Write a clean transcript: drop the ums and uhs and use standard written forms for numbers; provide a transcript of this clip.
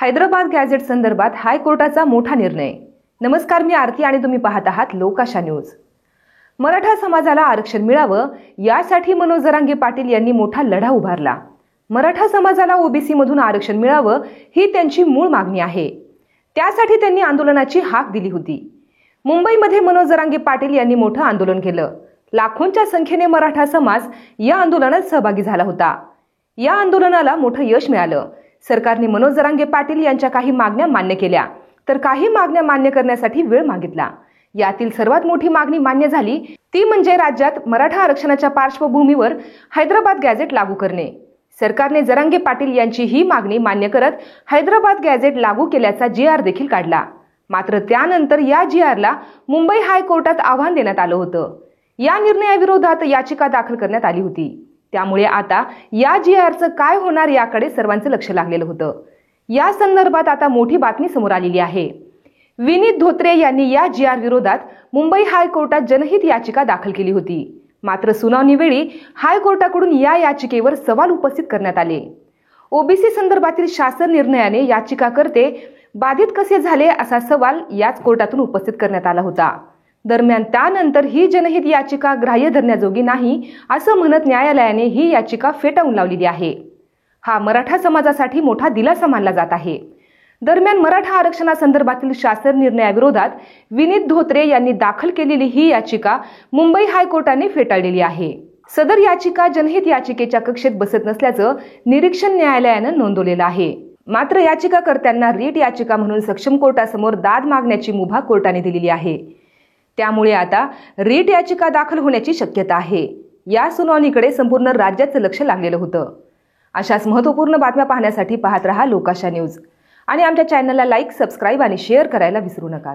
Hyderabad gadget संदर्भात हायकोर्टाचा मोठा निर्णय। नमस्कार, मी आरती आणि तुम्ही पाहत आहात लोकाशा न्यूज। मराठा समाजाला आरक्षण मिळावं यासाठी मनोज जरांगे पाटील यांनी मोठा लढा उभारला। मराठा समाजाला ओबीसी मधून आरक्षण मिळावं ही त्यांची मूळ मागणी आहे। त्यासाठी त्यांनी आंदोलनाची हाक दिली होती। मुंबईमध्ये मनोज जरांगे पाटील यांनी मोठं आंदोलन केलं। लाखोंच्या संख्येने मराठा समाज या आंदोलनात सहभागी झाला होता। या आंदोलनाला मोठं यश मिळालं। सरकारने मनोज जरांगे पाटील यांच्या काही मागण्या मान्य केल्या, तर काही मागण्या मान्य करण्यासाठी वेळ मागितला। यातील सर्वात मोठी मागणी मान्य झाली ती म्हणजे राज्यात मराठा आरक्षणाच्या पार्श्वभूमीवर हैदराबाद गॅझेट लागू करणे। सरकारने जरांगे पाटील यांची ही मागणी मान्य करत हैदराबाद गॅझेट लागू केल्याचा GR देखील काढला। मात्र त्यानंतर या GRला मुंबई हायकोर्टात आव्हान देण्यात आलं होतं। या निर्णयाविरोधात याचिका दाखल करण्यात आली होती। त्यामुळे आता या GRचं काय होणार याकडे सर्वांचं लक्ष लागलेलं होतं। या संदर्भात आता मोठी बातमी समोर आलेली आहे। विनीत धोत्रे यांनी या GR विरोधात मुंबई हायकोर्टात जनहित याचिका दाखल केली होती। मात्र सुनावणीवेळी हायकोर्टाकडून या याचिकेवर सवाल उपस्थित करण्यात आले। ओबीसी संदर्भातील शासन निर्णयाने याचिकाकर्ते बाधित कसे झाले असा सवाल याच कोर्टातून उपस्थित करण्यात आला होता। दरम्यान त्यानंतर ही जनहित याचिका ग्राह्य धरण्याजोगी नाही असं म्हणत न्यायालयाने ही याचिका फेटाळून लावलेली आहे। हा मराठा समाजासाठी मोठा दिलासा मानला जात आहे। दरम्यान मराठा आरक्षणासंदर्भातील शासन निर्णयाविरोधात विनीत धोत्रे यांनी दाखल केलेली ही याचिका मुंबई हायकोर्टाने फेटाळलेली आहे। सदर याचिका जनहित याचिकेच्या कक्षेत बसत नसल्याचं निरीक्षण न्यायालयानं नोंदवलेलं आहे। मात्र याचिकाकर्त्यांना रीट याचिका म्हणून सक्षम कोर्टासमोर दाद मागण्याची मुभा कोर्टाने दिलेली आहे। त्यामुळे आता रीट याचिका दाखल होण्याची शक्यता आहे। या सुनावणीकडे संपूर्ण राज्याचं लक्ष लागलेलं होतं। अशाच महत्त्वपूर्ण बातम्या पाहण्यासाठी पाहत रहा लोकाशा न्यूज आणि आमच्या चॅनलला लाईक, सबस्क्राईब आणि शेअर करायला विसरू नका।